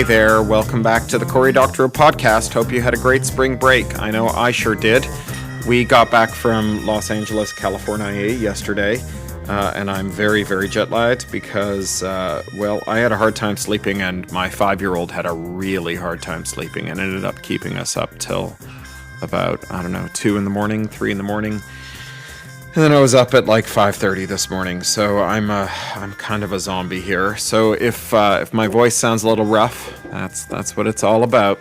there, welcome back to the Cory Doctorow podcast. Hope you had a great spring break. I know I sure did. We got back from Los Angeles, California yesterday, and I'm very, very jet lagged because, I had a hard time sleeping, and my 5-year-old had a really hard time sleeping and ended up keeping us up till about, 2 in the morning, 3 in the morning. And then I was up at like 5:30 this morning, so I'm kind of a zombie here. So if my voice sounds a little rough, that's what it's all about.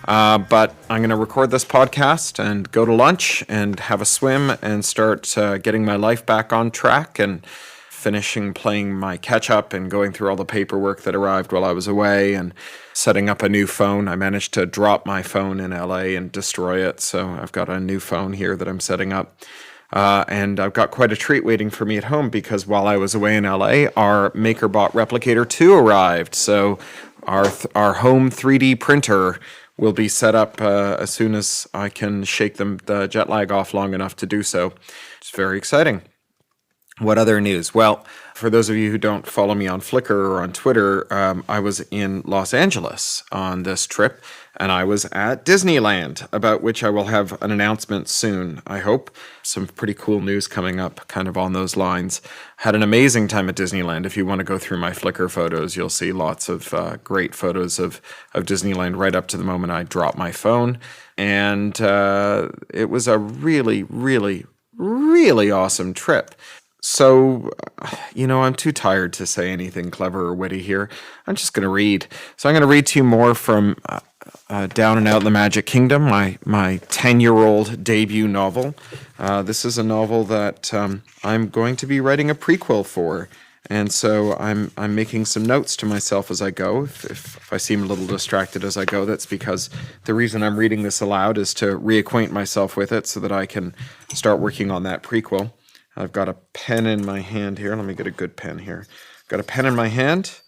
But I'm going to record this podcast and go to lunch and have a swim and start getting my life back on track and finishing playing my catch-up and going through all the paperwork that arrived while I was away and setting up a new phone. I managed to drop my phone in LA and destroy it, so I've got a new phone here that I'm setting up. And I've got quite a treat waiting for me at home because while I was away in LA, our MakerBot Replicator 2 arrived. So our home 3D printer will be set up as soon as I can shake the jet lag off long enough to do so. It's very exciting. What other news? Well, for those of you who don't follow me on Flickr or on Twitter, I was in Los Angeles on this trip, and I was at Disneyland, about which I will have an announcement soon, I hope. Some pretty cool news coming up kind of on those lines. Had an amazing time at Disneyland. If you want to go through my Flickr photos, you'll see lots of great photos of Disneyland right up to the moment I dropped my phone. And it was a really, really, really awesome trip. So, I'm too tired to say anything clever or witty here. I'm just going to read. So I'm going to read to you more from Down and Out in the Magic Kingdom, my 10-year-old debut novel. This is a novel that I'm going to be writing a prequel for. And so I'm making some notes to myself as I go. If I seem a little distracted as I go, that's because the reason I'm reading this aloud is to reacquaint myself with it so that I can start working on that prequel. I've got a pen in my hand here. Let me get a good pen here. Got a pen in my hand.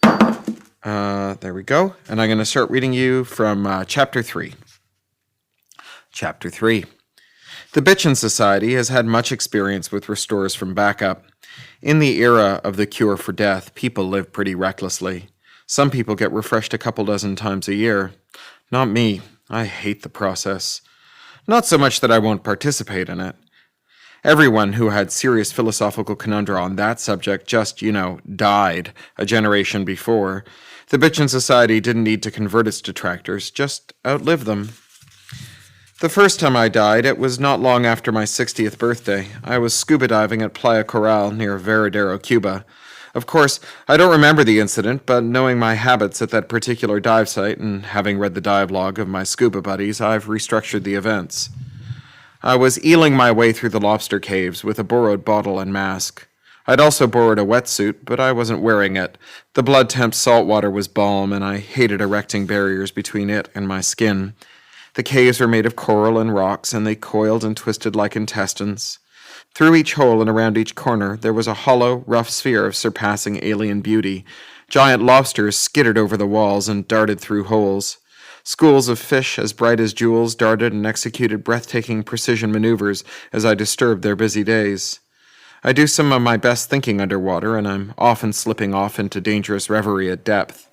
There we go. And I'm going to start reading you from Chapter 3. Chapter 3. The Bitchin' Society has had much experience with restores from backup. In the era of the cure for death, people live pretty recklessly. Some people get refreshed a couple dozen times a year. Not me. I hate the process. Not so much that I won't participate in it. Everyone who had serious philosophical conundrum on that subject just, died a generation before. The Bitchin' Society didn't need to convert its detractors, just outlive them. The first time I died, it was not long after my 60th birthday. I was scuba diving at Playa Coral near Veradero, Cuba. Of course, I don't remember the incident, but knowing my habits at that particular dive site and having read the dive log of my scuba buddies, I've restructured the events. I was eeling my way through the lobster caves with a borrowed bottle and mask. I'd also borrowed a wetsuit, but I wasn't wearing it. The blood temp salt water was balm, and I hated erecting barriers between it and my skin. The caves were made of coral and rocks, and they coiled and twisted like intestines. Through each hole and around each corner, there was a hollow, rough sphere of surpassing alien beauty. Giant lobsters skittered over the walls and darted through holes. Schools of fish as bright as jewels darted and executed breathtaking precision maneuvers as I disturbed their busy days. I do some of my best thinking underwater, and I'm often slipping off into dangerous reverie at depth.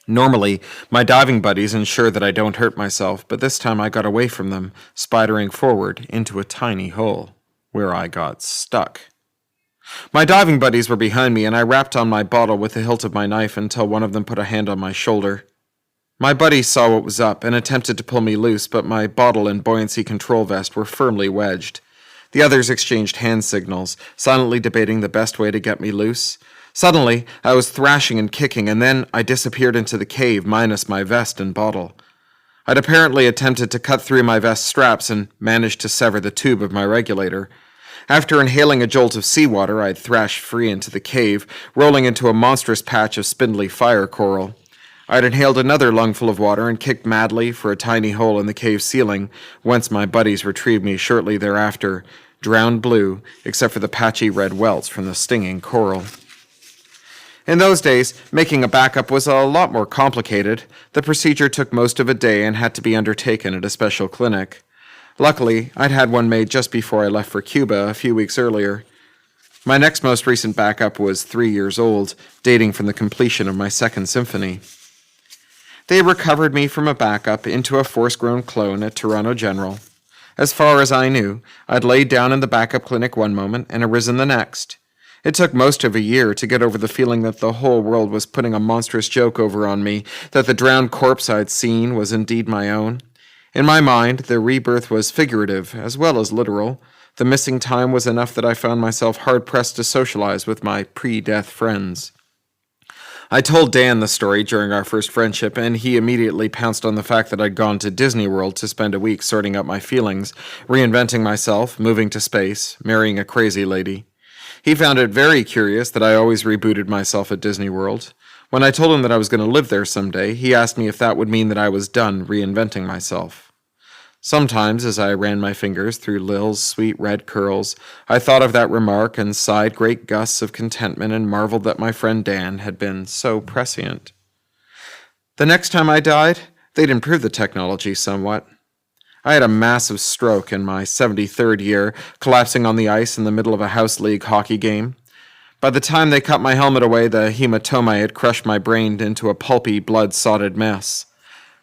Normally, my diving buddies ensure that I don't hurt myself, but this time I got away from them, spidering forward into a tiny hole, where I got stuck. My diving buddies were behind me, and I rapped on my bottle with the hilt of my knife until one of them put a hand on my shoulder. My buddy saw what was up and attempted to pull me loose, but my bottle and buoyancy control vest were firmly wedged. The others exchanged hand signals, silently debating the best way to get me loose. Suddenly, I was thrashing and kicking, and then I disappeared into the cave, minus my vest and bottle. I'd apparently attempted to cut through my vest straps and managed to sever the tube of my regulator. After inhaling a jolt of seawater, I'd thrashed free into the cave, rolling into a monstrous patch of spindly fire coral. I'd inhaled another lungful of water and kicked madly for a tiny hole in the cave ceiling, whence my buddies retrieved me shortly thereafter, drowned blue, except for the patchy red welts from the stinging coral. In those days, making a backup was a lot more complicated. The procedure took most of a day and had to be undertaken at a special clinic. Luckily, I'd had one made just before I left for Cuba a few weeks earlier. My next most recent backup was 3 years old, dating from the completion of my second symphony. They recovered me from a backup into a force-grown clone at Toronto General. As far as I knew, I'd laid down in the backup clinic one moment and arisen the next. It took most of a year to get over the feeling that the whole world was putting a monstrous joke over on me, that the drowned corpse I'd seen was indeed my own. In my mind, the rebirth was figurative as well as literal. The missing time was enough that I found myself hard-pressed to socialize with my pre-death friends. I told Dan the story during our first friendship, and he immediately pounced on the fact that I'd gone to Disney World to spend a week sorting out my feelings, reinventing myself, moving to space, marrying a crazy lady. He found it very curious that I always rebooted myself at Disney World. When I told him that I was going to live there someday, he asked me if that would mean that I was done reinventing myself. Sometimes, as I ran my fingers through Lil's sweet red curls, I thought of that remark and sighed great gusts of contentment and marveled that my friend Dan had been so prescient. The next time I died, they'd improved the technology somewhat. I had a massive stroke in my 73rd year, collapsing on the ice in the middle of a house league hockey game. By the time they cut my helmet away, the hematoma had crushed my brain into a pulpy, blood-sotted mess.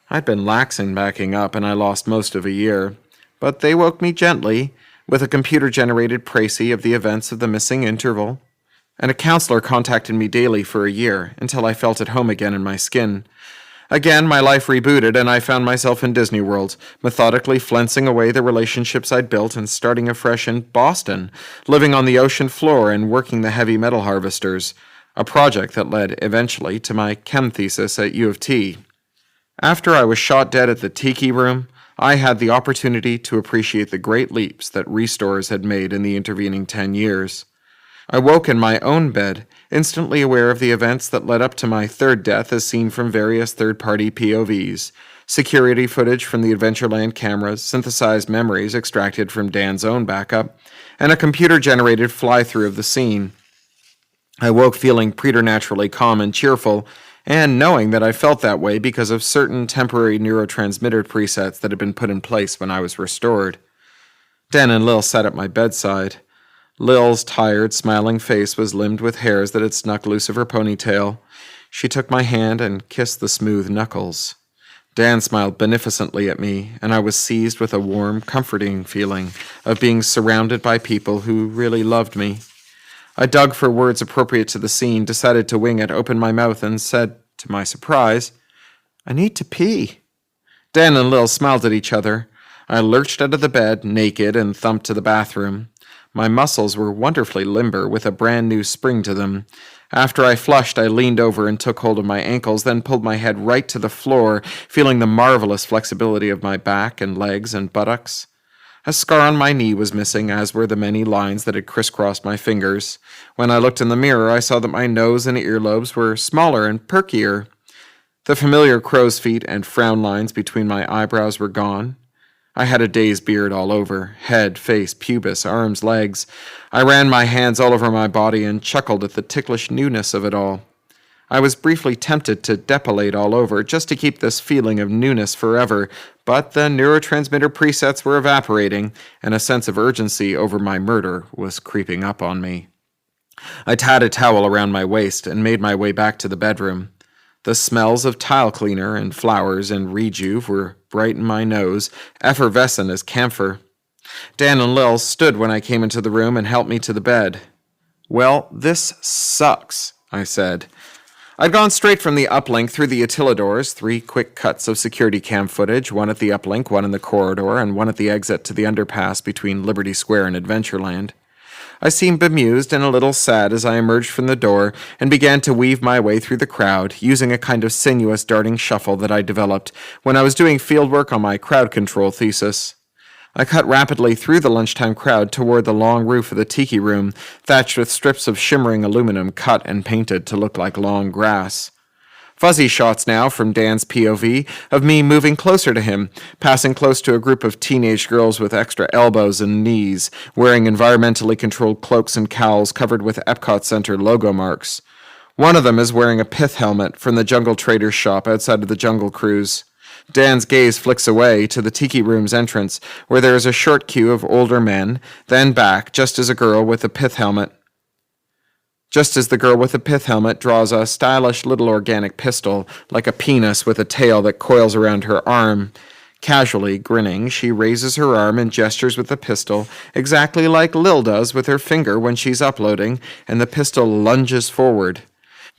I'd been lax in backing up, and I lost most of a year. But they woke me gently, with a computer-generated précis of the events of the missing interval. And a counselor contacted me daily for a year, until I felt at home again in my skin. Again, my life rebooted, and I found myself in Disney World, methodically flensing away the relationships I'd built and starting afresh in Boston, living on the ocean floor and working the heavy metal harvesters, a project that led, eventually, to my chem thesis at U of T. After I was shot dead at the Tiki Room, I had the opportunity to appreciate the great leaps that Restores had made in the intervening 10 years. I woke in my own bed, instantly aware of the events that led up to my third death as seen from various third-party POVs, security footage from the Adventureland cameras, synthesized memories extracted from Dan's own backup, and a computer-generated fly-through of the scene. I woke feeling preternaturally calm and cheerful, and knowing that I felt that way because of certain temporary neurotransmitter presets that had been put in place when I was restored. Dan and Lil sat at my bedside. Lil's tired, smiling face was limned with hairs that had snuck loose of her ponytail. She took my hand and kissed the smooth knuckles. Dan smiled beneficently at me, and I was seized with a warm, comforting feeling of being surrounded by people who really loved me. I dug for words appropriate to the scene, decided to wing it, opened my mouth, and said, to my surprise, "I need to pee." Dan and Lil smiled at each other. I lurched out of the bed, naked, and thumped to the bathroom. My muscles were wonderfully limber, with a brand new spring to them. After I flushed, I leaned over and took hold of my ankles, then pulled my head right to the floor, feeling the marvelous flexibility of my back and legs and buttocks. A scar on my knee was missing, as were the many lines that had crisscrossed my fingers. When I looked in the mirror, I saw that my nose and earlobes were smaller and perkier. The familiar crow's feet and frown lines between my eyebrows were gone. I had a day's beard all over, head, face, pubis, arms, legs. I ran my hands all over my body and chuckled at the ticklish newness of it all. I was briefly tempted to depilate all over, just to keep this feeling of newness forever, but the neurotransmitter presets were evaporating, and a sense of urgency over my murder was creeping up on me. I tied a towel around my waist and made my way back to the bedroom. The smells of tile cleaner and flowers and rejuve were bright in my nose, effervescent as camphor. Dan and Lil stood when I came into the room and helped me to the bed. "Well, this sucks," I said. I'd gone straight from the uplink through the utilidors, 3 quick cuts of security cam footage, one at the uplink, one in the corridor, and one at the exit to the underpass between Liberty Square and Adventureland. I seemed bemused and a little sad as I emerged from the door and began to weave my way through the crowd, using a kind of sinuous darting shuffle that I developed when I was doing fieldwork on my crowd control thesis. I cut rapidly through the lunchtime crowd toward the long roof of the Tiki Room, thatched with strips of shimmering aluminum cut and painted to look like long grass. Fuzzy shots now from Dan's POV of me moving closer to him, passing close to a group of teenage girls with extra elbows and knees, wearing environmentally controlled cloaks and cowls covered with Epcot Center logo marks. One of them is wearing a pith helmet from the Jungle Trader's shop outside of the Jungle Cruise. Dan's gaze flicks away to the Tiki Room's entrance, where there is a short queue of older men, then back, just as a girl with a pith helmet. just as the girl with the pith helmet draws a stylish little organic pistol, like a penis with a tail that coils around her arm. Casually grinning, she raises her arm and gestures with the pistol, exactly like Lil does with her finger when she's uploading, and the pistol lunges forward.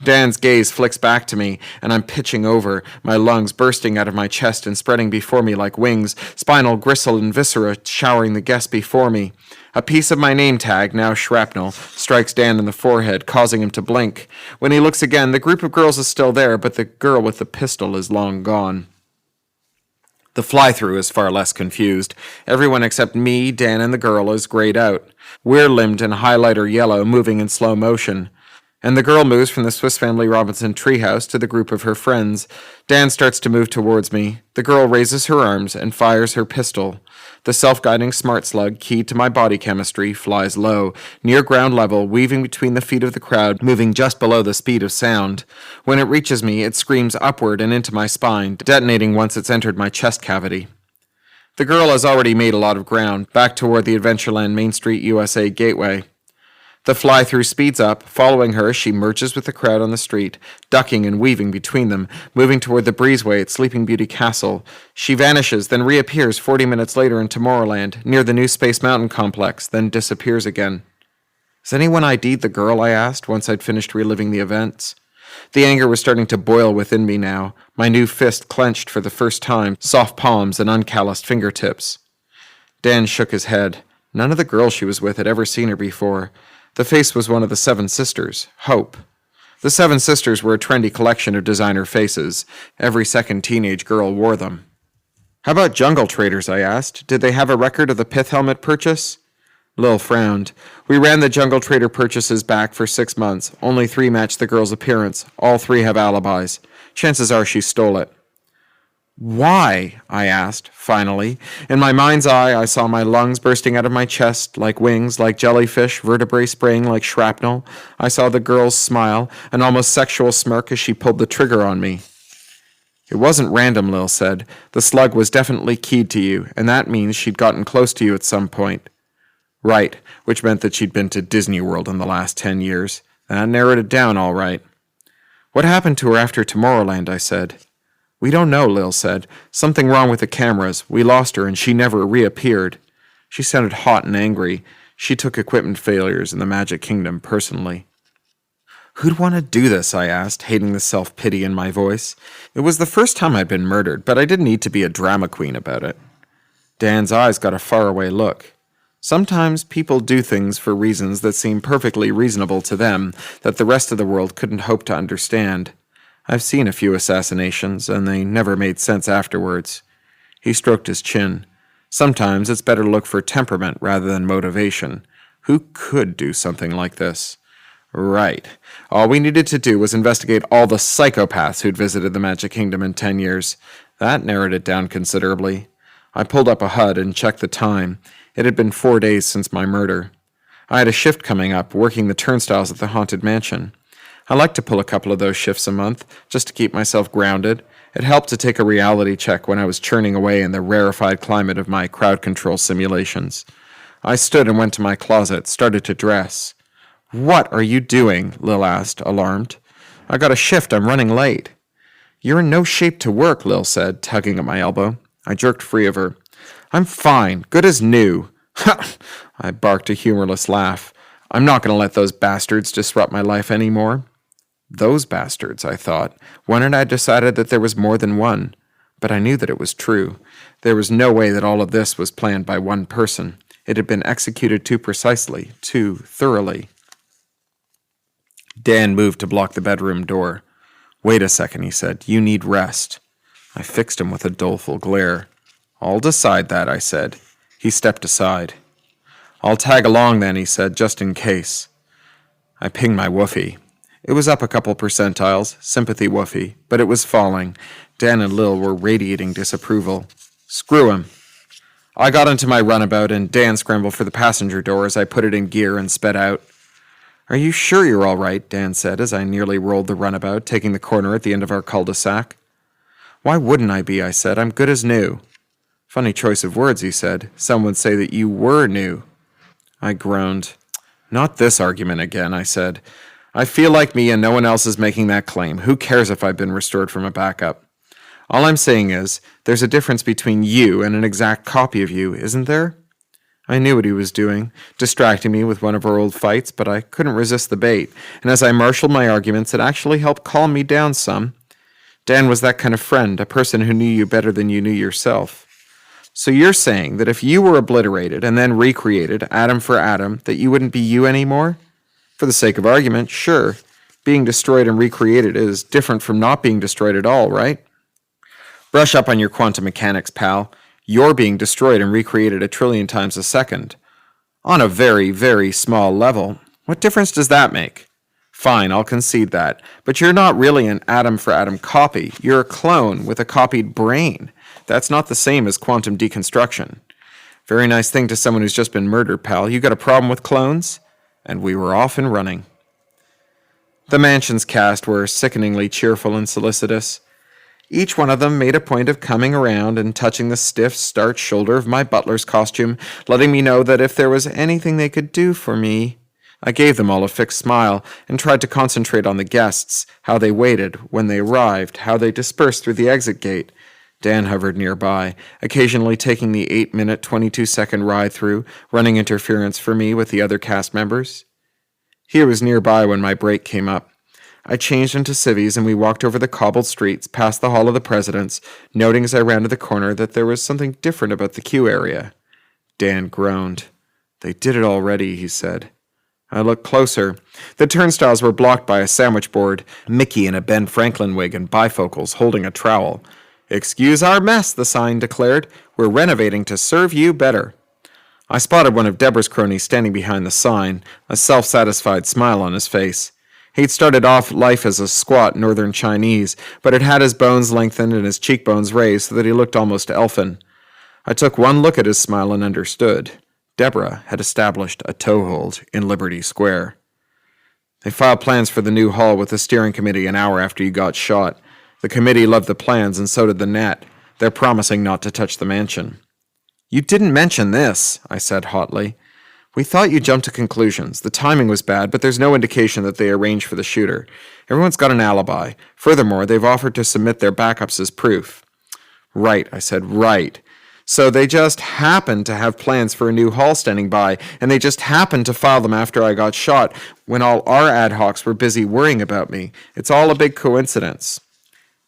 Dan's gaze flicks back to me, and I'm pitching over, my lungs bursting out of my chest and spreading before me like wings, spinal gristle and viscera showering the guest before me. A piece of my name tag, now shrapnel, strikes Dan in the forehead, causing him to blink. When he looks again, the group of girls is still there, but the girl with the pistol is long gone. The fly-through is far less confused. Everyone except me, Dan, and the girl is grayed out. We're limbed in highlighter yellow, moving in slow motion. And the girl moves from the Swiss Family Robinson treehouse to the group of her friends. Dan starts to move towards me. The girl raises her arms and fires her pistol. The self-guiding smart slug, keyed to my body chemistry, flies low, near ground level, weaving between the feet of the crowd, moving just below the speed of sound. When it reaches me, it screams upward and into my spine, detonating once it's entered my chest cavity. The girl has already made a lot of ground, back toward the Adventureland Main Street USA gateway. The fly-through speeds up. Following her, she merges with the crowd on the street, ducking and weaving between them, moving toward the breezeway at Sleeping Beauty Castle. She vanishes, then reappears 40 minutes later in Tomorrowland, near the new Space Mountain complex, then disappears again. Has anyone ID'd the girl? I asked, once I'd finished reliving the events. The anger was starting to boil within me now, my new fist clenched for the first time, soft palms and uncalloused fingertips. Dan shook his head. None of the girls she was with had ever seen her before. The face was one of the Seven Sisters, Hope. The Seven Sisters were a trendy collection of designer faces. Every second teenage girl wore them. How about Jungle Traders, I asked. Did they have a record of the pith helmet purchase? Lil frowned. We ran the Jungle Trader purchases back for 6 months. Only 3 matched the girl's appearance. All 3 have alibis. Chances are she stole it. Why? I asked, finally. In my mind's eye, I saw my lungs bursting out of my chest, like wings, like jellyfish, vertebrae spraying like shrapnel. I saw the girl's smile, an almost sexual smirk as she pulled the trigger on me. It wasn't random, Lil said. The slug was definitely keyed to you, and that means she'd gotten close to you at some point. Right, which meant that she'd been to Disney World in the last 10 years. That narrowed it down, all right. What happened to her after Tomorrowland, I said. We don't know, Lil said. Something wrong with the cameras. We lost her and she never reappeared. She sounded hot and angry. She took equipment failures in the Magic Kingdom personally. Who'd want to do this, I asked, hating the self-pity in my voice. It was the first time I'd been murdered, but I didn't need to be a drama queen about it. Dan's eyes got a faraway look. Sometimes people do things for reasons that seem perfectly reasonable to them, that the rest of the world couldn't hope to understand. I've seen a few assassinations, and they never made sense afterwards. He stroked his chin. Sometimes it's better to look for temperament rather than motivation. Who could do something like this? Right. All we needed to do was investigate all the psychopaths who'd visited the Magic Kingdom in 10 years. That narrowed it down considerably. I pulled up a HUD and checked the time. It had been 4 days since my murder. I had a shift coming up, working the turnstiles at the Haunted Mansion. I like to pull a couple of those shifts a month, just to keep myself grounded. It helped to take a reality check when I was churning away in the rarefied climate of my crowd control simulations. I stood and went to my closet, started to dress. What are you doing? Lil asked, alarmed. I got a shift, I'm running late. You're in no shape to work, Lil said, tugging at my elbow. I jerked free of her. I'm fine, good as new. Ha! I barked a humorless laugh. I'm not going to let those bastards disrupt my life anymore. Those bastards, I thought. When had I decided that there was more than one? But I knew that it was true. There was no way that all of this was planned by one person. It had been executed too precisely, too thoroughly. Dan moved to block the bedroom door. Wait a second, he said. You need rest. I fixed him with a doleful glare. I'll decide that, I said. He stepped aside. I'll tag along then, he said, just in case. I pinged my woofie. It was up a couple percentiles, sympathy woofie, but it was falling. Dan and Lil were radiating disapproval. Screw him. I got into my runabout and Dan scrambled for the passenger door as I put it in gear and sped out. Are you sure you're all right? Dan said as I nearly rolled the runabout, taking the corner at the end of our cul-de-sac. Why wouldn't I be, I said. I'm good as new. Funny choice of words, he said. Some would say that you were new. I groaned. Not this argument again, I said. I feel like me and no one else is making that claim. Who cares if I've been restored from a backup? All I'm saying is, there's a difference between you and an exact copy of you, isn't there? I knew what he was doing, distracting me with one of our old fights, but I couldn't resist the bait, and as I marshaled my arguments, it actually helped calm me down some. Dan was that kind of friend, a person who knew you better than you knew yourself. So you're saying that if you were obliterated and then recreated, atom for atom, that you wouldn't be you anymore? For the sake of argument, sure. Being destroyed and recreated is different from not being destroyed at all, right? Brush up on your quantum mechanics, pal. You're being destroyed and recreated 1 trillion times a second. On a very, very small level. What difference does that make? Fine, I'll concede that. But you're not really an atom-for-atom copy. You're a clone with a copied brain. That's not the same as quantum deconstruction. Very nice thing to someone who's just been murdered, pal. You got a problem with clones? And we were off and running. The mansion's cast were sickeningly cheerful and solicitous. Each one of them made a point of coming around and touching the stiff, starched shoulder of my butler's costume, letting me know that if there was anything they could do for me. I gave them all a fixed smile and tried to concentrate on the guests, how they waited, when they arrived, how they dispersed through the exit gate. Dan hovered nearby, occasionally taking the 8-minute, 22-second ride-through, running interference for me with the other cast members. He was nearby when my break came up. I changed into civvies and we walked over the cobbled streets, past the Hall of the Presidents, noting as I rounded the corner that there was something different about the queue area. Dan groaned. They did it already, he said. I looked closer. The turnstiles were blocked by a sandwich board, Mickey in a Ben Franklin wig and bifocals holding a trowel. "Excuse our mess," the sign declared. "We're renovating to serve you better." I spotted one of Deborah's cronies standing behind the sign, a self-satisfied smile on his face. He'd started off life as a squat northern Chinese, but had had his bones lengthened and his cheekbones raised so that he looked almost elfin. I took one look at his smile and understood. Deborah had established a toehold in Liberty Square. They filed plans for the new hall with the steering committee an hour after you got shot. The committee loved the plans and so did the net. They're promising not to touch the mansion. You didn't mention this, I said hotly. We thought you jumped to conclusions. The timing was bad, but there's no indication that they arranged for the shooter. Everyone's got an alibi. Furthermore, they've offered to submit their backups as proof. Right, I said, right. So they just happened to have plans for a new hall standing by, and they just happened to file them after I got shot, when all our ad hocs were busy worrying about me. It's all a big coincidence.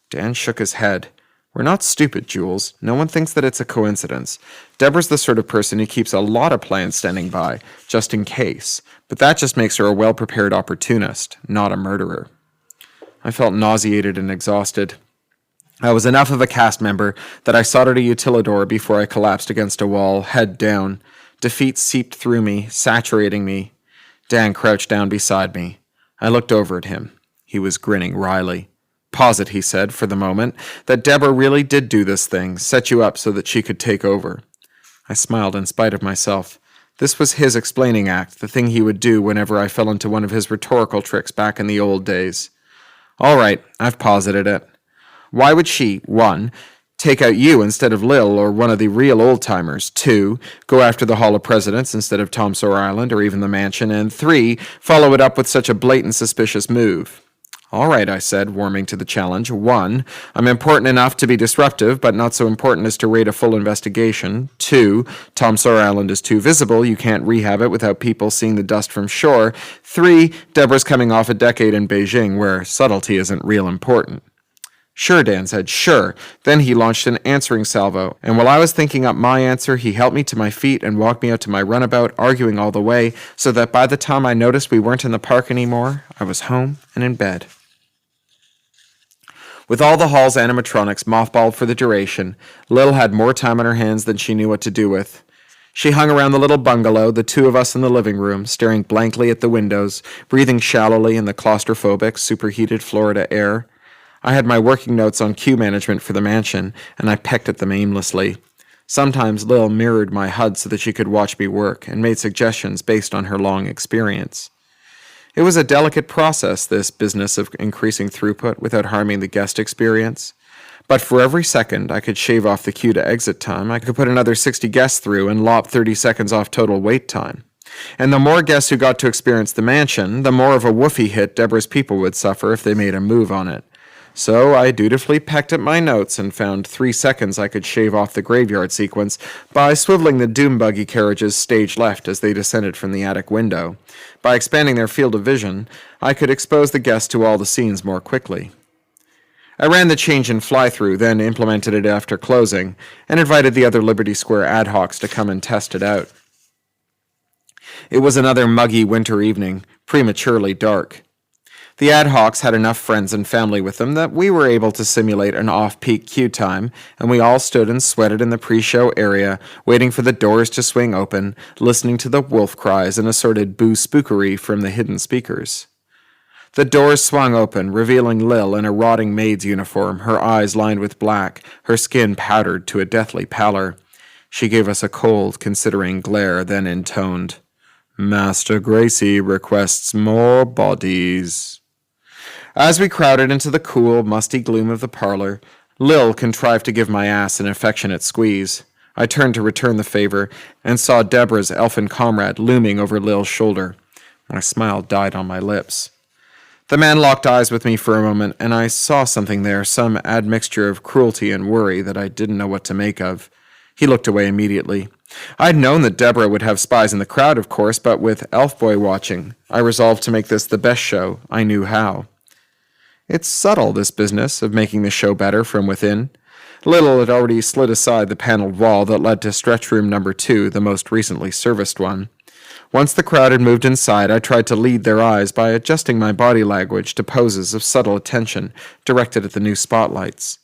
Dan shook his head. We're not stupid, Jules. No one thinks that it's a coincidence. Deborah's the sort of person who keeps a lot of plans standing by, just in case. But that just makes her a well-prepared opportunist, not a murderer. I felt nauseated and exhausted. I was enough of a cast member that I sought out a utilidor before I collapsed against a wall, head down. Defeat seeped through me, saturating me. Dan crouched down beside me. I looked over at him. He was grinning wryly. Posit, he said, for the moment, that Deborah really did do this thing, set you up so that she could take over. I smiled in spite of myself. This was his explaining act, the thing he would do whenever I fell into one of his rhetorical tricks back in the old days. All right, I've posited it. Why would she, 1, take out you instead of Lil or one of the real old-timers, 2, go after the Hall of Presidents instead of Tom Sawyer Island or even the mansion, and 3, follow it up with such a blatant suspicious move? All right, I said, warming to the challenge. 1, I'm important enough to be disruptive, but not so important as to raid a full investigation. 2, Tom Sawyer Island is too visible. You can't rehab it without people seeing the dust from shore. 3, Deborah's coming off a decade in Beijing where subtlety isn't real important. Sure, Dan said, sure. Then he launched an answering salvo, and while I was thinking up my answer, he helped me to my feet and walked me out to my runabout, arguing all the way, so that by the time I noticed we weren't in the park anymore, I was home and in bed. With all the hall's animatronics mothballed for the duration, Lil had more time on her hands than she knew what to do with. She hung around the little bungalow, the two of us in the living room, staring blankly at the windows, breathing shallowly in the claustrophobic, superheated Florida air. I had my working notes on queue management for the mansion, and I pecked at them aimlessly. Sometimes Lil mirrored my HUD so that she could watch me work, and made suggestions based on her long experience. It was a delicate process, this business of increasing throughput without harming the guest experience. But for every second I could shave off the queue to exit time, I could put another 60 guests through and lop 30 seconds off total wait time. And the more guests who got to experience the mansion, the more of a woofy hit Deborah's people would suffer if they made a move on it. So I dutifully pecked at my notes and found 3 seconds I could shave off the graveyard sequence by swiveling the doom buggy carriages stage left as they descended from the attic window. By expanding their field of vision, I could expose the guests to all the scenes more quickly. I ran the change in fly-through, then implemented it after closing, and invited the other Liberty Square ad hocs to come and test it out. It was another muggy winter evening, prematurely dark. The ad hocs had enough friends and family with them that we were able to simulate an off-peak queue time, and we all stood and sweated in the pre-show area, waiting for the doors to swing open, listening to the wolf cries and assorted boo spookery from the hidden speakers. The doors swung open, revealing Lil in a rotting maid's uniform, her eyes lined with black, her skin powdered to a deathly pallor. She gave us a cold, considering glare, then intoned, "Master Gracie requests more bodies." As we crowded into the cool, musty gloom of the parlor, Lil contrived to give my ass an affectionate squeeze. I turned to return the favor and saw Deborah's elfin comrade looming over Lil's shoulder. My smile died on my lips. The man locked eyes with me for a moment, and I saw something there, some admixture of cruelty and worry that I didn't know what to make of. He looked away immediately. I'd known that Deborah would have spies in the crowd, of course, but with Elf Boy watching, I resolved to make this the best show I knew how. It's subtle, this business of making the show better from within. Little had already slid aside the paneled wall that led to stretch room number 2, the most recently serviced one. Once the crowd had moved inside, I tried to lead their eyes by adjusting my body language to poses of subtle attention directed at the new spotlights.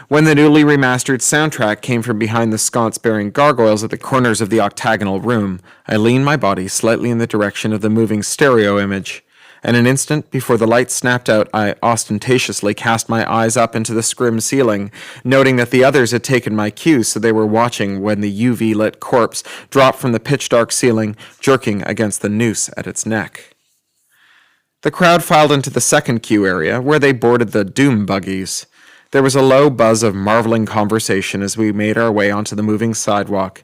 When the newly remastered soundtrack came from behind the sconce-bearing gargoyles at the corners of the octagonal room, I leaned my body slightly in the direction of the moving stereo image. And an instant before the light snapped out, I ostentatiously cast my eyes up into the scrim ceiling, noting that the others had taken my cue, so they were watching when the UV-lit corpse dropped from the pitch-dark ceiling, jerking against the noose at its neck. The crowd filed into the second queue area, where they boarded the doom buggies. There was a low buzz of marveling conversation as we made our way onto the moving sidewalk.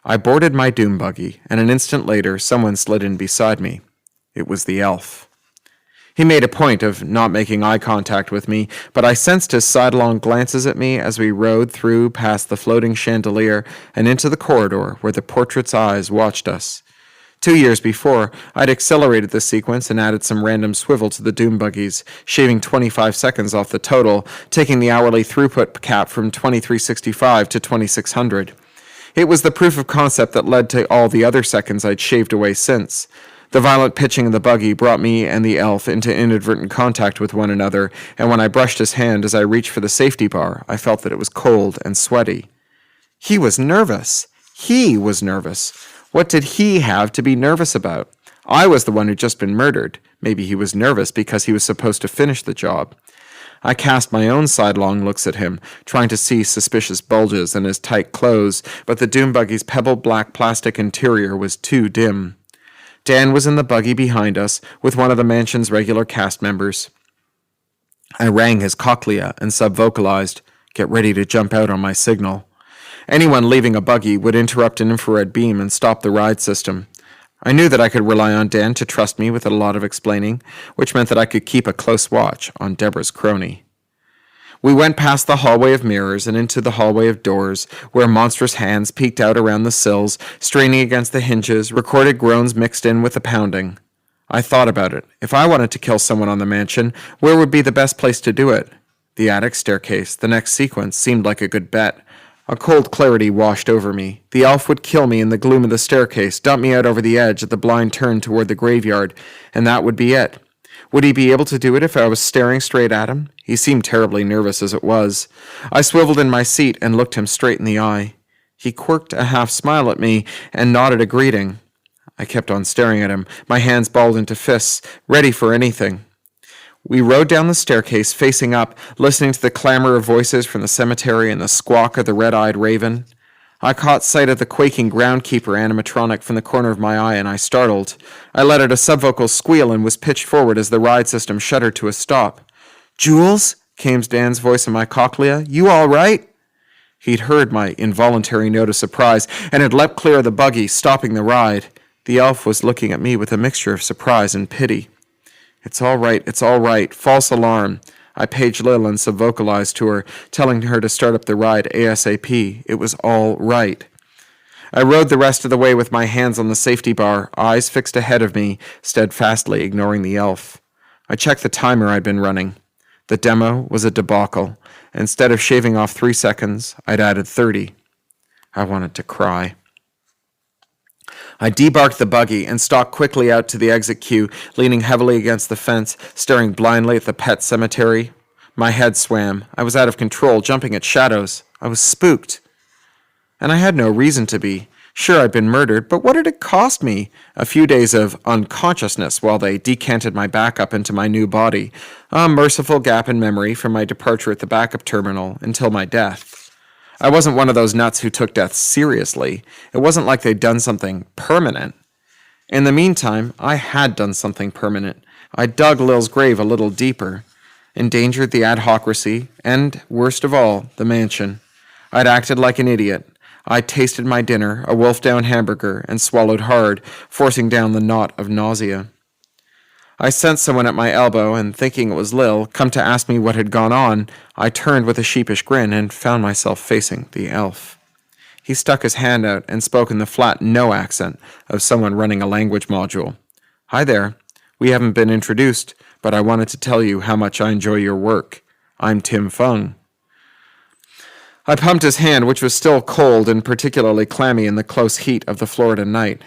I boarded my doom buggy, and an instant later, someone slid in beside me. It was the elf. He made a point of not making eye contact with me, but I sensed his sidelong glances at me as we rode through past the floating chandelier and into the corridor where the portrait's eyes watched us. 2 years before, I'd accelerated the sequence and added some random swivel to the doom buggies, shaving 25 seconds off the total, taking the hourly throughput cap from 2365 to 2600. It was the proof of concept that led to all the other seconds I'd shaved away since. The violent pitching of the buggy brought me and the elf into inadvertent contact with one another, and when I brushed his hand as I reached for the safety bar, I felt that it was cold and sweaty. He was nervous. He was nervous. What did he have to be nervous about? I was the one who'd just been murdered. Maybe he was nervous because he was supposed to finish the job. I cast my own sidelong looks at him, trying to see suspicious bulges in his tight clothes, but the doom buggy's pebbled black plastic interior was too dim. Dan was in the buggy behind us, with one of the mansion's regular cast members. I rang his cochlea and subvocalized, "Get ready to jump out on my signal." Anyone leaving a buggy would interrupt an infrared beam and stop the ride system. I knew that I could rely on Dan to trust me with a lot of explaining, which meant that I could keep a close watch on Deborah's crony. We went past the hallway of mirrors and into the hallway of doors, where monstrous hands peeked out around the sills, straining against the hinges, recorded groans mixed in with the pounding. I thought about it. If I wanted to kill someone on the mansion, where would be the best place to do it? The attic staircase, the next sequence, seemed like a good bet. A cold clarity washed over me. The elf would kill me in the gloom of the staircase, dump me out over the edge at the blind turn toward the graveyard, and that would be it. Would he be able to do it if I was staring straight at him? He seemed terribly nervous as it was. I swiveled in my seat and looked him straight in the eye. He quirked a half smile at me and nodded a greeting. I kept on staring at him, my hands balled into fists, ready for anything. We rode down the staircase, facing up, listening to the clamor of voices from the cemetery and the squawk of the red-eyed raven. I caught sight of the quaking groundkeeper animatronic from the corner of my eye, and I startled. I let out a subvocal squeal and was pitched forward as the ride system shuddered to a stop. "Jules?" came Dan's voice in my cochlea. "You all right?" He'd heard my involuntary note of surprise and had leapt clear of the buggy, stopping the ride. The elf was looking at me with a mixture of surprise and pity. It's all right. False alarm. I paged Lil and subvocalized to her, telling her to start up the ride ASAP. It was all right. I rode the rest of the way with my hands on the safety bar, eyes fixed ahead of me, steadfastly ignoring the elf. I checked the timer I'd been running. The demo was a debacle. Instead of shaving off 3 seconds, I'd added 30. I wanted to cry. I debarked the buggy and stalked quickly out to the exit queue, leaning heavily against the fence, staring blindly at the pet cemetery. My head swam. I was out of control, jumping at shadows. I was spooked. And I had no reason to be. Sure, I'd been murdered, but what did it cost me? A few days of unconsciousness while they decanted my back up into my new body. A merciful gap in memory from my departure at the backup terminal until my death. I wasn't one of those nuts who took death seriously. It wasn't like they'd done something permanent. In the meantime, I had done something permanent. I dug Lil's grave a little deeper, endangered the adhocracy, and, worst of all, the mansion. I'd acted like an idiot. I tasted my dinner, a wolf-down hamburger, and swallowed hard, forcing down the knot of nausea. I sensed someone at my elbow, and thinking it was Lil, come to ask me what had gone on, I turned with a sheepish grin and found myself facing the elf. He stuck his hand out and spoke in the flat no accent of someone running a language module. Hi there. We haven't been introduced, but I wanted to tell you how much I enjoy your work. I'm Tim Fung. I pumped his hand, which was still cold and particularly clammy in the close heat of the Florida night.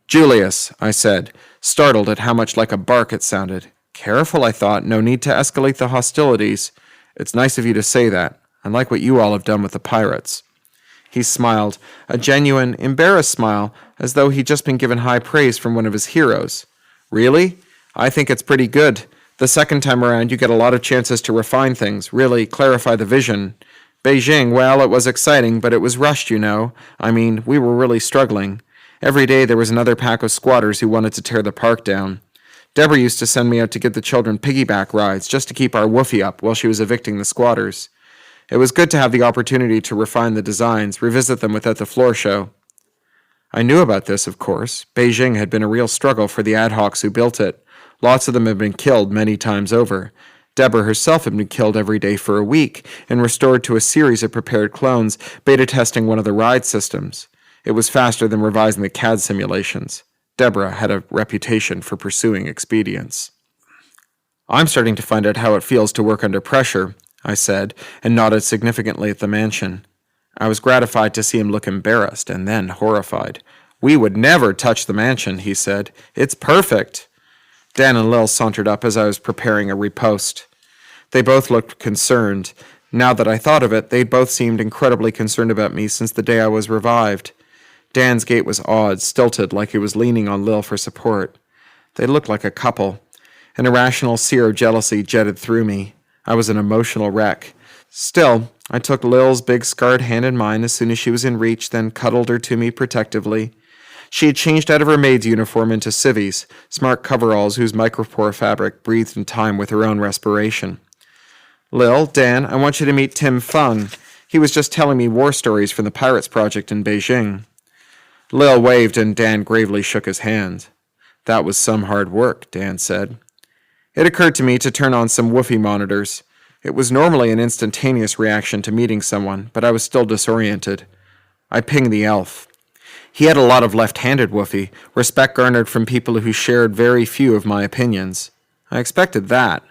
Julius, I said, startled at how much like a bark it sounded. Careful, I thought, no need to escalate the hostilities. It's nice of you to say that. I like what you all have done with the pirates. He smiled, a genuine, embarrassed smile, as though he'd just been given high praise from one of his heroes. Really? I think it's pretty good. The second time around, you get a lot of chances to refine things, really clarify the vision. Beijing, well, it was exciting, but it was rushed, you know. I mean, we were really struggling. Every day there was another pack of squatters who wanted to tear the park down. Deborah used to send me out to get the children piggyback rides just to keep our woofie up while she was evicting the squatters. It was good to have the opportunity to refine the designs, revisit them without the floor show. I knew about this, of course. Beijing had been a real struggle for the ad hocs who built it. Lots of them had been killed many times over. Deborah herself had been killed every day for a week and restored to a series of prepared clones, beta testing one of the ride systems. It was faster than revising the CAD simulations. Deborah had a reputation for pursuing expedience. I'm starting to find out how it feels to work under pressure, I said, and nodded significantly at the mansion. I was gratified to see him look embarrassed and then horrified. We would never touch the mansion, he said. It's perfect. Dan and Lil sauntered up as I was preparing a repost. They both looked concerned. Now that I thought of it, they both seemed incredibly concerned about me since the day I was revived. Dan's gait was odd, stilted, like he was leaning on Lil for support. They looked like a couple. An irrational sear of jealousy jetted through me. I was an emotional wreck. Still, I took Lil's big scarred hand in mine as soon as she was in reach, then cuddled her to me protectively. She had changed out of her maid's uniform into civvies, smart coveralls whose micropore fabric breathed in time with her own respiration. Lil, Dan, I want you to meet Tim Fung. He was just telling me war stories from the Pirates Project in Beijing. Lil waved and Dan gravely shook his hand. That was some hard work, Dan said. It occurred to me to turn on some woofie monitors. It was normally an instantaneous reaction to meeting someone, but I was still disoriented. I pinged the elf. He had a lot of left-handed woofie, respect garnered from people who shared very few of my opinions. I expected that.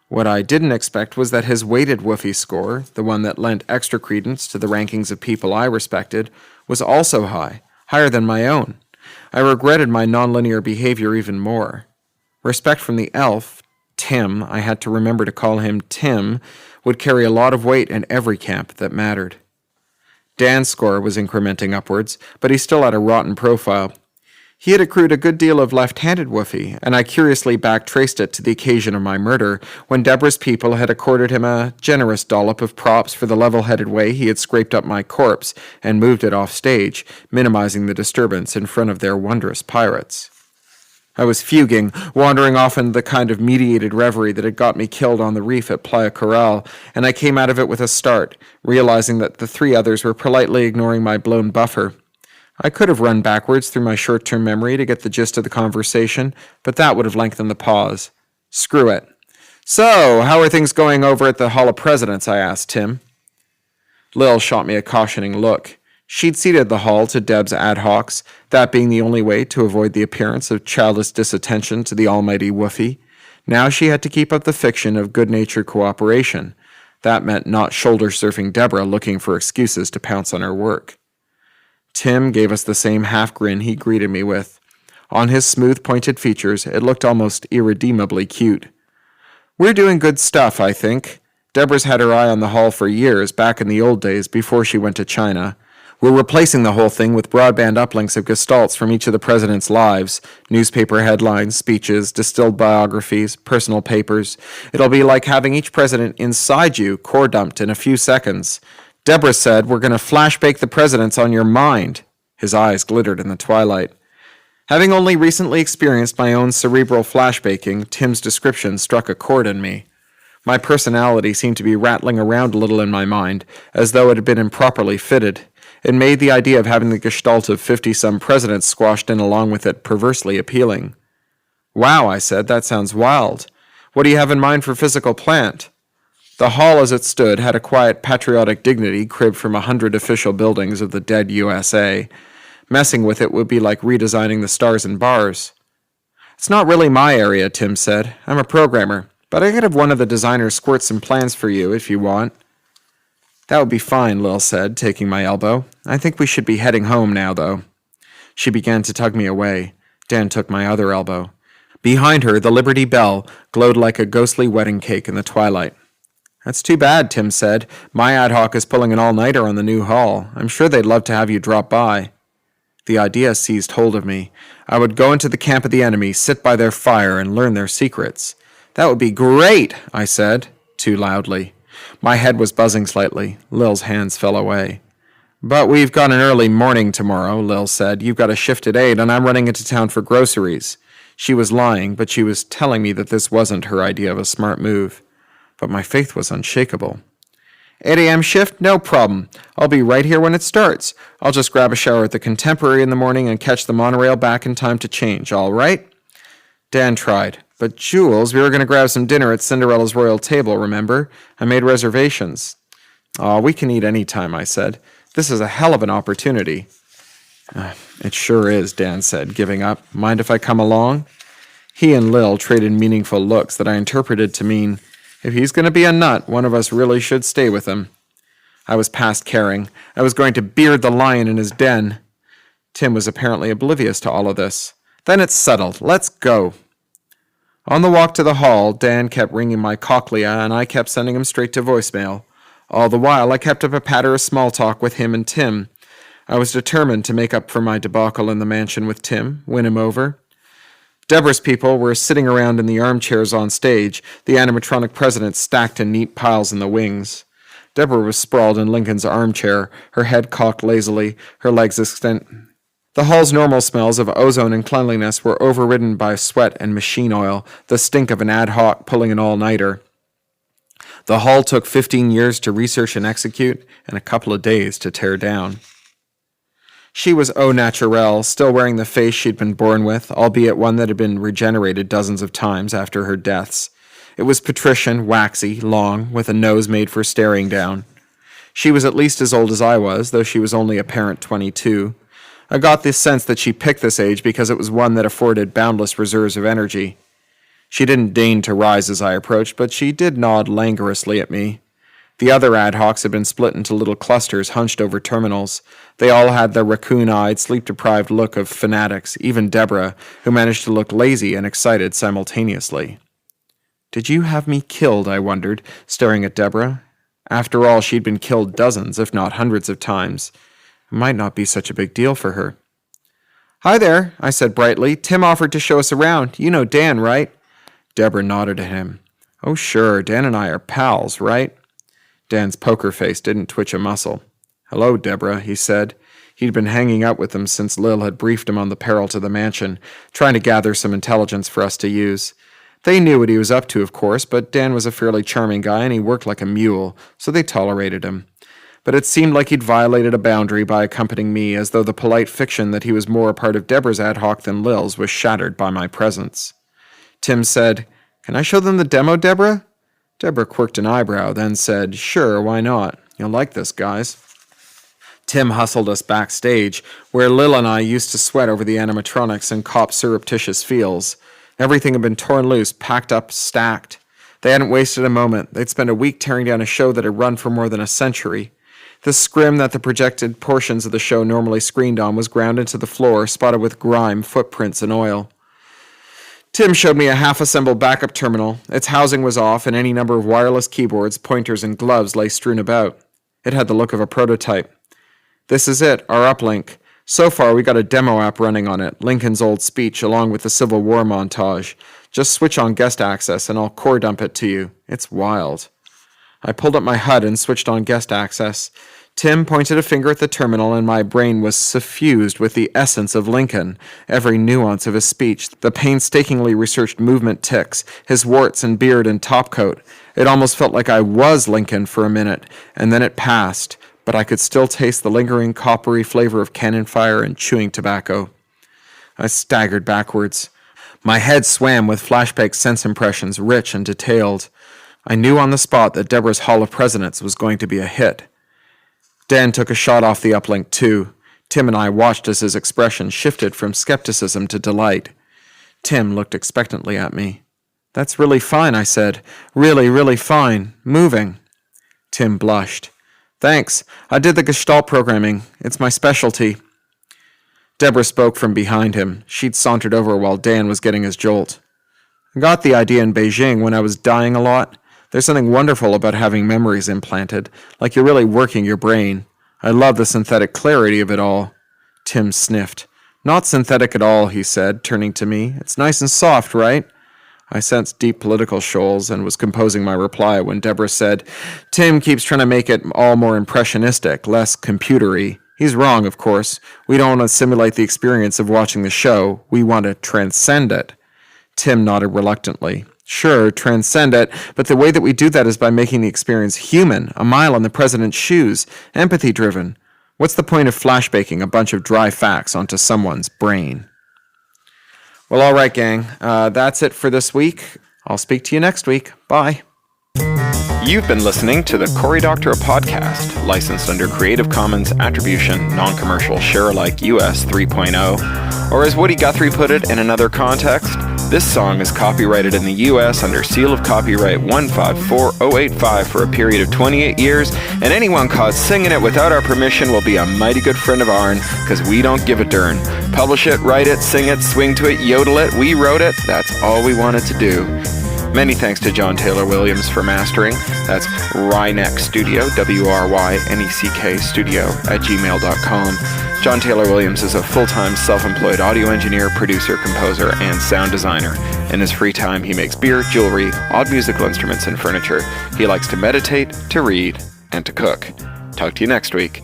What I didn't expect was that his weighted woofie score, the one that lent extra credence to the rankings of people I respected, was also high, higher than my own. I regretted my nonlinear behavior even more. Respect from the elf, Tim, I had to remember to call him Tim, would carry a lot of weight in every camp that mattered. Dan's score was incrementing upwards, but he still had a rotten profile. He had accrued a good deal of left-handed woofie, and I curiously back-traced it to the occasion of my murder, when Deborah's people had accorded him a generous dollop of props for the level-headed way he had scraped up my corpse and moved it off stage, minimizing the disturbance in front of their wondrous pirates. I was fuging, wandering off into the kind of mediated reverie that had got me killed on the reef at Playa Coral, and I came out of it with a start, realizing that the 3 others were politely ignoring my blown buffer. I could have run backwards through my short-term memory to get the gist of the conversation, but that would have lengthened the pause. Screw it. So, how are things going over at the Hall of Presidents? I asked Tim. Lil shot me a cautioning look. She'd ceded the hall to Deb's ad hocs, that being the only way to avoid the appearance of childish disattention to the almighty Woofy. Now she had to keep up the fiction of good-natured cooperation. That meant not shoulder-surfing Deborah looking for excuses to pounce on her work. Tim gave us the same half-grin he greeted me with. On his smooth, pointed features, it looked almost irredeemably cute. We're doing good stuff, I think. Deborah's had her eye on the hall for years, back in the old days, before she went to China. We're replacing the whole thing with broadband uplinks of gestalts from each of the president's lives, newspaper headlines, speeches, distilled biographies, personal papers. It'll be like having each president inside you, core dumped in a few seconds. Deborah said, we're going to flashbake the presidents on your mind. His eyes glittered in the twilight. Having only recently experienced my own cerebral flashbaking, Tim's description struck a chord in me. My personality seemed to be rattling around a little in my mind, as though it had been improperly fitted. It made the idea of having the gestalt of 50-some presidents squashed in along with it perversely appealing. Wow, I said, that sounds wild. What do you have in mind for physical plant? The hall as it stood had a quiet patriotic dignity cribbed from 100 official buildings of the dead USA. Messing with it would be like redesigning the stars and bars. It's not really my area, Tim said. I'm a programmer, but I could have one of the designers squirt some plans for you if you want. That would be fine, Lil said, taking my elbow. I think we should be heading home now, though. She began to tug me away. Dan took my other elbow. Behind her, the Liberty Bell glowed like a ghostly wedding cake in the twilight. That's too bad, Tim said. My ad hoc is pulling an all-nighter on the new hall. I'm sure they'd love to have you drop by. The idea seized hold of me. I would go into the camp of the enemy, sit by their fire, and learn their secrets. That would be great, I said, too loudly. My head was buzzing slightly. Lil's hands fell away. But we've got an early morning tomorrow, Lil said. You've got a shift at 8, and I'm running into town for groceries. She was lying, but she was telling me that this wasn't her idea of a smart move. But my faith was unshakable. 8 a.m. shift? No problem. I'll be right here when it starts. I'll just grab a shower at the Contemporary in the morning and catch the monorail back in time to change, all right? Dan tried. But Jules, we were going to grab some dinner at Cinderella's royal table, remember? I made reservations. Oh, we can eat any time, I said. This is a hell of an opportunity. It sure is, Dan said, giving up. Mind if I come along? He and Lil traded meaningful looks that I interpreted to mean, if he's going to be a nut, one of us really should stay with him. I was past caring. I was going to beard the lion in his den. Tim was apparently oblivious to all of this. Then it's settled. Let's go. On the walk to the hall, Dan kept ringing my cochlea, and I kept sending him straight to voicemail. All the while, I kept up a patter of small talk with him and Tim. I was determined to make up for my debacle in the mansion with Tim, win him over. Deborah's people were sitting around in the armchairs on stage, the animatronic president stacked in neat piles in the wings. Deborah was sprawled in Lincoln's armchair, her head cocked lazily, her legs extended. The hall's normal smells of ozone and cleanliness were overridden by sweat and machine oil, the stink of an ad hoc pulling an all-nighter. The hall took 15 years to research and execute, and a couple of days to tear down. She was au naturel, still wearing the face she'd been born with, albeit one that had been regenerated dozens of times after her deaths. It was patrician, waxy, long, with a nose made for staring down. She was at least as old as I was, though she was only apparent 22. I got this sense that she picked this age because it was one that afforded boundless reserves of energy. She didn't deign to rise as I approached, but she did nod languorously at me. The other ad hocs had been split into little clusters hunched over terminals. They all had the raccoon-eyed, sleep-deprived look of fanatics, even Deborah, who managed to look lazy and excited simultaneously. Did you have me killed, I wondered, staring at Deborah. After all, she'd been killed dozens, if not hundreds of times. It might not be such a big deal for her. Hi there, I said brightly. Tim offered to show us around. You know Dan, right? Deborah nodded at him. Oh, sure, Dan and I are pals, right? Dan's poker face didn't twitch a muscle. Hello, Deborah, he said. He'd been hanging out with them since Lil had briefed him on the peril to the mansion, trying to gather some intelligence for us to use. They knew what he was up to, of course, but Dan was a fairly charming guy and he worked like a mule, so they tolerated him. but it seemed like he'd violated a boundary by accompanying me, as though the polite fiction that he was more a part of Deborah's ad hoc than Lil's was shattered by my presence. Tim said, "Can I show them the demo, Deborah?" Deborah quirked an eyebrow, then said, "Sure, why not? You'll like this, guys." Tim hustled us backstage, where Lil and I used to sweat over the animatronics and cop surreptitious feels. Everything had been torn loose, packed up, stacked. They hadn't wasted a moment. They'd spent a week tearing down a show that had run for more than a century. The scrim that the projected portions of the show normally screened on was ground into the floor, spotted with grime, footprints, and oil. Tim showed me a half-assembled backup terminal. Its housing was off, and any number of wireless keyboards, pointers, and gloves lay strewn about. It had the look of a prototype. "This is it, our uplink. So far, we got a demo app running on it, Lincoln's old speech, along with the Civil War montage. Just switch on guest access, and I'll core dump it to you. It's wild." I pulled up my HUD and switched on guest access. Tim pointed a finger at the terminal, and my brain was suffused with the essence of Lincoln. Every nuance of his speech, the painstakingly researched movement tics, his warts and beard and topcoat. It almost felt like I was Lincoln for a minute, and then it passed, but I could still taste the lingering coppery flavor of cannon fire and chewing tobacco. I staggered backwards. My head swam with flashback sense impressions, rich and detailed. I knew on the spot that Deborah's Hall of Presidents was going to be a hit. Dan took a shot off the uplink too. Tim and I watched as his expression shifted from skepticism to delight. Tim looked expectantly at me. "That's really fine," I said. "Really, really fine. Moving." Tim blushed. "Thanks. I did the Gestalt programming. It's my specialty." Deborah spoke from behind him. She'd sauntered over while Dan was getting his jolt. "I got the idea in Beijing when I was dying a lot. There's something wonderful about having memories implanted, like you're really working your brain. I love the synthetic clarity of it all." Tim sniffed. "Not synthetic at all," he said, turning to me. "It's nice and soft, right?" I sensed deep political shoals and was composing my reply when Deborah said, "Tim keeps trying to make it all more impressionistic, less computery. He's wrong, of course. We don't want to simulate the experience of watching the show. We want to transcend it." Tim nodded reluctantly. "Sure, transcend it, but the way that we do that is by making the experience human, a mile in the president's shoes, empathy-driven. What's the point of flashbaking a bunch of dry facts onto someone's brain?" Well, all right, gang. That's it for this week. I'll speak to you next week. Bye. You've been listening to the Cory Doctorow podcast, licensed under Creative Commons Attribution, Non-Commercial Share-alike US 3.0, or as Woody Guthrie put it in another context, this song is copyrighted in the US under seal of copyright 154085 for a period of 28 years, and anyone caught singing it without our permission will be a mighty good friend of ourn, because we don't give a darn. Publish it, write it, sing it, swing to it, yodel it, we wrote it, that's all we wanted to do. Many thanks to John Taylor Williams for mastering. That's Ryneck Studio, WRYNECK Studio @gmail.com. John Taylor Williams is a full-time self-employed audio engineer, producer, composer, and sound designer. In his free time, he makes beer, jewelry, odd musical instruments, and furniture. He likes to meditate, to read, and to cook. Talk to you next week.